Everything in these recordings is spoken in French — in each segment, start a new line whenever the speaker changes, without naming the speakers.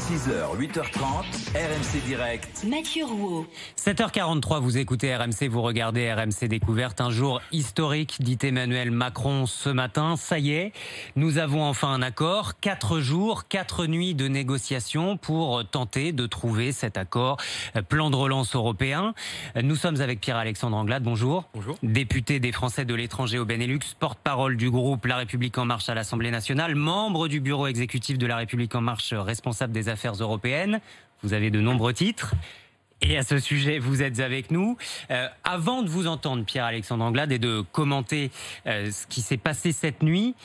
6h, 8h30, RMC Direct.
Mathieu Rouault.
7h43, vous écoutez RMC, vous regardez RMC Découverte. Un jour historique, dit Emmanuel Macron ce matin. Ça y est, nous avons enfin un accord. 4 jours, 4 nuits de négociations pour tenter de trouver cet accord. Plan de relance européen. Nous sommes avec Pierre-Alexandre Anglade. Bonjour.
Bonjour. Député
des Français de l'étranger au Benelux, porte-parole du groupe La République En Marche à l'Assemblée nationale, membre du bureau exécutif de La République En Marche, responsable des affaires européennes. Vous avez de nombreux titres. Et à ce sujet, vous êtes avec nous. Avant de vous entendre, Pierre-Alexandre Anglade, et de commenter ce qui s'est passé cette nuit,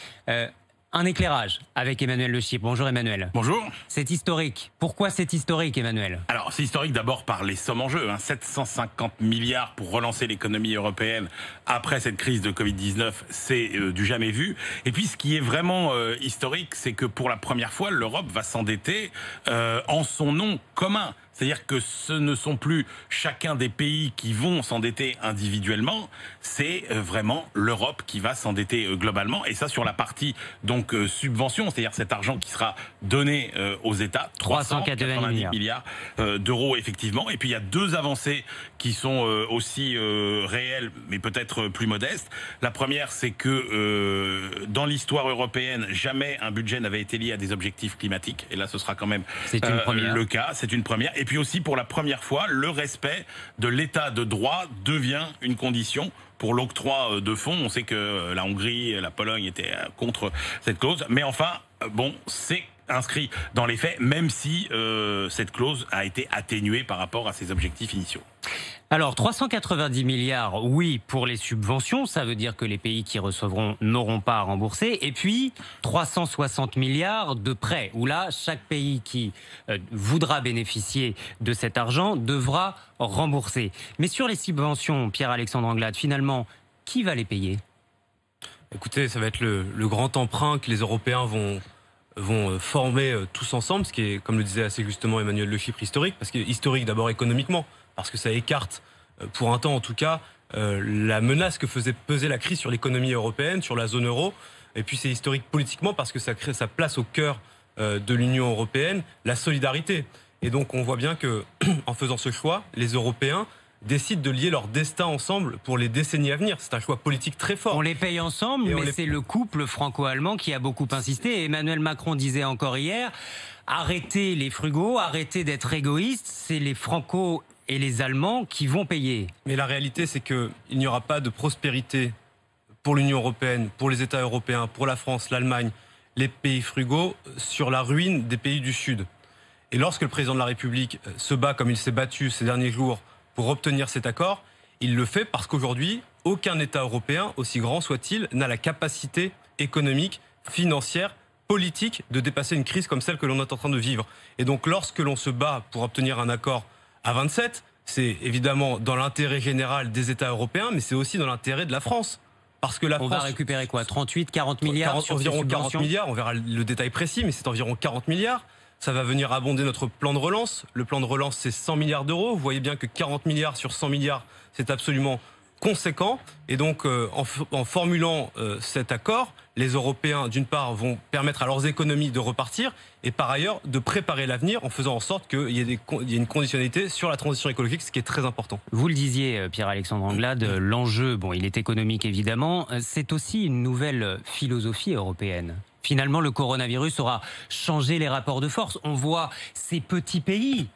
un éclairage avec Emmanuel Le Chypre. Bonjour Emmanuel.
Bonjour.
C'est historique. Pourquoi c'est historique, Emmanuel?
Alors, c'est historique d'abord par les sommes en jeu. 750 milliards pour relancer l'économie européenne après cette crise de Covid-19, c'est du jamais vu. Et puis, ce qui est vraiment historique, c'est que pour la première fois, l'Europe va s'endetter en son nom commun. C'est-à-dire que ce ne sont plus chacun des pays qui vont s'endetter individuellement, c'est vraiment l'Europe qui va s'endetter globalement. Et ça, sur la partie donc subvention, c'est-à-dire cet argent qui sera donné aux États, 390 milliards d'euros effectivement. Et puis il y a deux avancées qui sont aussi réelles, mais peut-être plus modestes. La première, c'est que dans l'histoire européenne, jamais un budget n'avait été lié à des objectifs climatiques. Et là, ce sera quand même le cas. C'est une première. Et puis aussi, pour la première fois, le respect de l'état de droit devient une condition pour l'octroi de fonds. On sait que la Hongrie, la Pologne étaient contre cette clause. Mais enfin, bon, c'est inscrit dans les faits, même si cette clause a été atténuée par rapport à ses objectifs initiaux.
Alors, 390 milliards, oui, pour les subventions, ça veut dire que les pays qui recevront n'auront pas à rembourser. Et puis, 360 milliards de prêts, où là, chaque pays qui voudra bénéficier de cet argent devra rembourser. Mais sur les subventions, Pierre-Alexandre Anglade, finalement, qui va les payer?
Écoutez, ça va être le grand emprunt que les Européens vont former tous ensemble, ce qui est, comme le disait assez justement Emmanuel Le Chypre, historique, parce que historique d'abord économiquement, parce que ça écarte, pour un temps en tout cas, la menace que faisait peser la crise sur l'économie européenne, sur la zone euro. Et puis c'est historique politiquement parce que ça place au cœur de l'Union européenne la solidarité. Et donc on voit bien que, en faisant ce choix, les Européens décident de lier leur destin ensemble pour les décennies à venir. C'est un choix politique très fort.
On les paye ensemble, mais c'est le couple franco-allemand qui a beaucoup insisté. Et Emmanuel Macron disait encore hier, arrêtez les frugaux, arrêtez d'être égoïstes, c'est les franco et les Allemands qui vont payer.
Mais la réalité, c'est qu'il n'y aura pas de prospérité pour l'Union européenne, pour les États européens, pour la France, l'Allemagne, les pays frugaux, sur la ruine des pays du Sud. Et lorsque le président de la République se bat comme il s'est battu ces derniers jours pour obtenir cet accord, il le fait parce qu'aujourd'hui, aucun État européen, aussi grand soit-il, n'a la capacité économique, financière, politique de dépasser une crise comme celle que l'on est en train de vivre. Et donc lorsque l'on se bat pour obtenir un accord à 27, c'est évidemment dans l'intérêt général des États européens, mais c'est aussi dans l'intérêt de la France. Parce que la France
va récupérer quoi, 38, 40 milliards sur
environ 40 milliards, on verra le détail précis, mais c'est environ 40 milliards. Ça va venir abonder notre plan de relance. Le plan de relance, c'est 100 milliards d'euros. Vous voyez bien que 40 milliards sur 100 milliards, c'est absolument conséquent. Et donc, en formulant cet accord, les Européens, d'une part, vont permettre à leurs économies de repartir et par ailleurs, de préparer l'avenir en faisant en sorte qu'il y ait une conditionnalité sur la transition écologique, ce qui est très important.
Vous le disiez, Pierre-Alexandre Anglade, l'enjeu, bon, il est économique évidemment, c'est aussi une nouvelle philosophie européenne. Finalement, le coronavirus aura changé les rapports de force. On voit ces petits pays,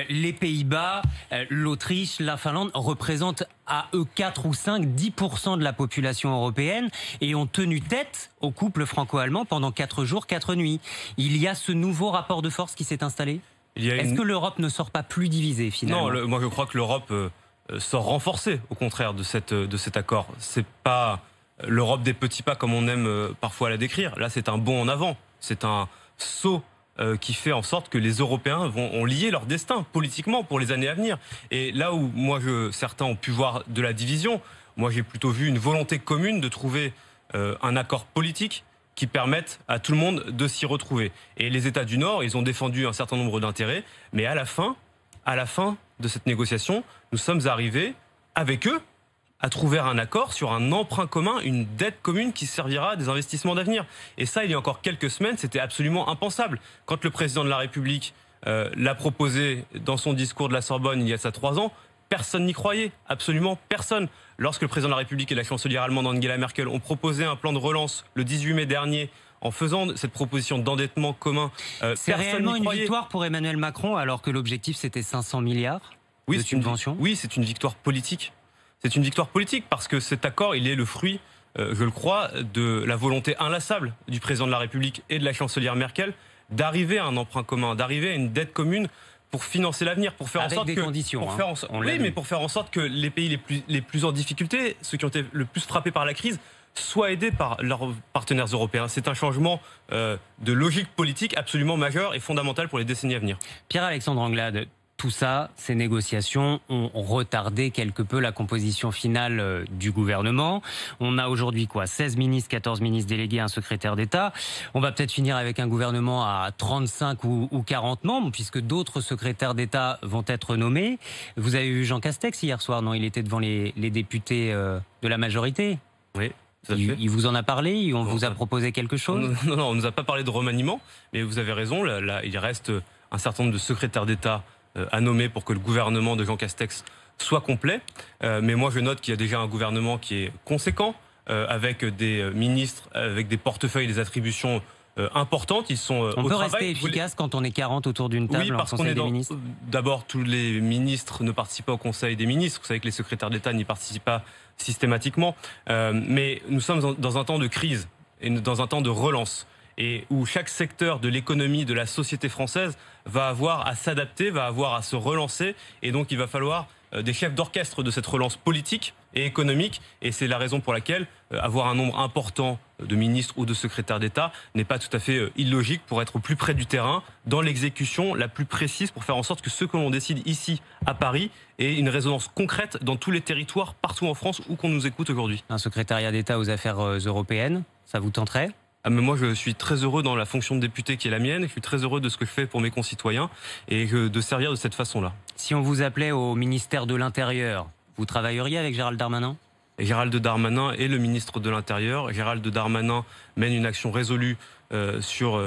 les Pays-Bas, l'Autriche, la Finlande représentent à eux 4 ou 5, 10% de la population européenne et ont tenu tête au couple franco-allemand pendant 4 jours, 4 nuits. Il y a ce nouveau rapport de force qui s'est installé. Est-ce que l'Europe ne sort pas plus divisée finalement?
Non, moi je crois que l'Europe sort renforcée au contraire de cet accord. C'est pas l'Europe des petits pas comme on aime parfois la décrire. Là, c'est un bond en avant. C'est un saut qui fait en sorte que les Européens ont lié leur destin politiquement pour les années à venir. Et là où certains ont pu voir de la division, moi j'ai plutôt vu une volonté commune de trouver un accord politique qui permette à tout le monde de s'y retrouver. Et les États du Nord, ils ont défendu un certain nombre d'intérêts, mais à la fin de cette négociation, nous sommes arrivés avec eux à trouver un accord sur un emprunt commun, une dette commune qui servira à des investissements d'avenir. Et ça, il y a encore quelques semaines, c'était absolument impensable. Quand le président de la République l'a proposé dans son discours de la Sorbonne il y a ça 3 ans, personne n'y croyait, absolument personne. Lorsque le président de la République et la chancelière allemande Angela Merkel ont proposé un plan de relance le 18 mai dernier, en faisant cette proposition d'endettement commun,
c'est réellement une victoire pour Emmanuel Macron, alors que l'objectif c'était 500 milliards de subventions.
Oui, c'est une victoire politique. C'est une victoire politique parce que cet accord, il est le fruit, je le crois, de la volonté inlassable du président de la République et de la chancelière Merkel d'arriver à un emprunt commun, d'arriver à une dette commune pour financer l'avenir, pour faire
avec
en sorte
des
que,
conditions.
Mais pour faire en sorte que les pays les plus en difficulté, ceux qui ont été le plus frappés par la crise, soient aidés par leurs partenaires européens. C'est un changement de logique politique absolument majeur et fondamental pour les décennies à venir.
Pierre-Alexandre Anglade, tout ça, ces négociations ont retardé quelque peu la composition finale du gouvernement. On a aujourd'hui 16 ministres, 14 ministres délégués, un secrétaire d'État. On va peut-être finir avec un gouvernement à 35 ou 40 membres, puisque d'autres secrétaires d'État vont être nommés. Vous avez vu Jean Castex hier soir, non? Il était devant les députés de la majorité.
Oui.
Il vous en a parlé? On vous a proposé quelque chose?
Non, on ne nous a pas parlé de remaniement, mais vous avez raison, là, il reste un certain nombre de secrétaires d'État à nommer pour que le gouvernement de Jean Castex soit complet. Mais moi, je note qu'il y a déjà un gouvernement qui est conséquent, avec des ministres, avec des portefeuilles, des attributions importantes. Ils sont
on
au
peut
travail.
rester efficace quand on est 40 autour d'une table en Conseil des ministres.
D'abord, tous les ministres ne participent pas au Conseil des ministres. Vous savez que les secrétaires d'État n'y participent pas systématiquement. Mais nous sommes dans un temps de crise et dans un temps de relance, et où chaque secteur de l'économie, de la société française va avoir à s'adapter, va avoir à se relancer, et donc il va falloir des chefs d'orchestre de cette relance politique et économique, et c'est la raison pour laquelle avoir un nombre important de ministres ou de secrétaires d'État n'est pas tout à fait illogique, pour être au plus près du terrain, dans l'exécution la plus précise, pour faire en sorte que ce que l'on décide ici à Paris ait une résonance concrète dans tous les territoires, partout en France, où qu'on nous écoute aujourd'hui.
Un secrétariat d'État aux affaires européennes, ça vous tenterait ?
Mais moi, je suis très heureux dans la fonction de député qui est la mienne. Je suis très heureux de ce que je fais pour mes concitoyens et de servir de cette façon-là.
Si on vous appelait au ministère de l'Intérieur, vous travailleriez avec Gérald Darmanin ?
Et Gérald Darmanin est le ministre de l'Intérieur. Gérald Darmanin mène une action résolue sur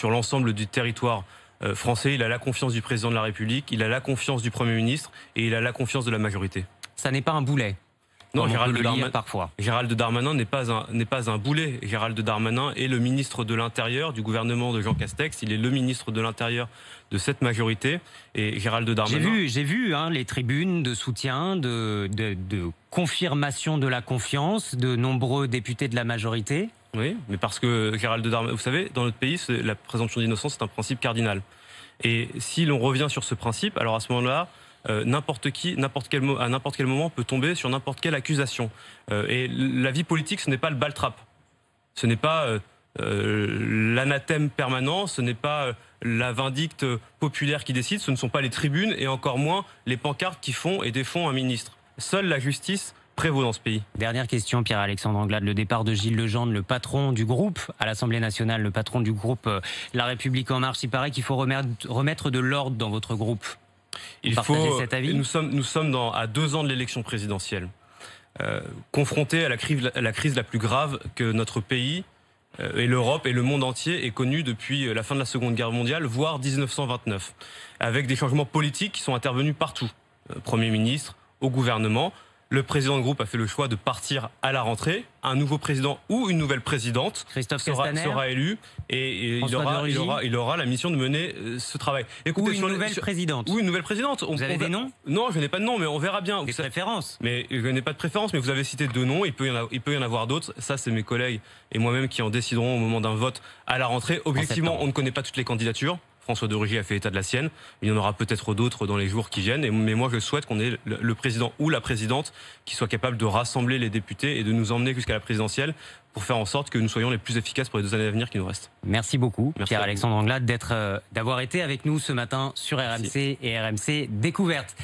l'ensemble du territoire français. Il a la confiance du président de la République, il a la confiance du Premier ministre et il a la confiance de la majorité.
Ça n'est pas un boulet?
Non,
Gérald
Darmanin n'est pas un boulet. Gérald Darmanin est le ministre de l'Intérieur du gouvernement de Jean Castex. Il est le ministre de l'Intérieur de cette majorité. Et Gérald Darmanin...
J'ai vu les tribunes de soutien, de confirmation de la confiance de nombreux députés de la majorité.
Oui, mais parce que Gérald Darmanin... Vous savez, dans notre pays, la présomption d'innocence, c'est un principe cardinal. Et si l'on revient sur ce principe, alors à ce moment-là, n'importe qui, à n'importe quel moment peut tomber sur n'importe quelle accusation. Et la vie politique, ce n'est pas le bal-trap. Ce n'est pas l'anathème permanent, ce n'est pas la vindicte populaire qui décide, ce ne sont pas les tribunes et encore moins les pancartes qui font et défont un ministre. Seule la justice prévaut dans ce pays.
Dernière question, Pierre-Alexandre Anglade. Le départ de Gilles Legendre, le patron du groupe à l'Assemblée nationale, le patron du groupe La République En Marche, il paraît qu'il faut remettre de l'ordre dans votre groupe. Cet avis ?
Nous sommes à 2 ans de l'élection présidentielle, confrontés à la crise la plus grave que notre pays et l'Europe et le monde entier aient connue depuis la fin de la Seconde Guerre mondiale, voire 1929, avec des changements politiques qui sont intervenus partout. Premier ministre, au gouvernement. Le président de groupe a fait le choix de partir à la rentrée. Un nouveau président ou une nouvelle présidente sera élu et il aura la mission de mener ce travail.
Écoutez, ou une nouvelle présidente.
Ou une nouvelle présidente.
Vous avez des noms ?
Non, je n'ai pas de nom, mais on verra bien.
Des préférences ?
Mais je n'ai pas de préférence, mais vous avez cité 2 noms, il peut y en avoir d'autres. Ça, c'est mes collègues et moi-même qui en décideront au moment d'un vote à la rentrée. Objectivement, on ne connaît pas toutes les candidatures. François de Rugy a fait état de la sienne. Il y en aura peut-être d'autres dans les jours qui viennent. Mais moi, je souhaite qu'on ait le président ou la présidente qui soit capable de rassembler les députés et de nous emmener jusqu'à la présidentielle pour faire en sorte que nous soyons les plus efficaces pour les 2 années à venir qui nous restent.
Merci beaucoup, Pierre-Alexandre Anglade, d'avoir été avec nous ce matin sur RMC et RMC Découverte.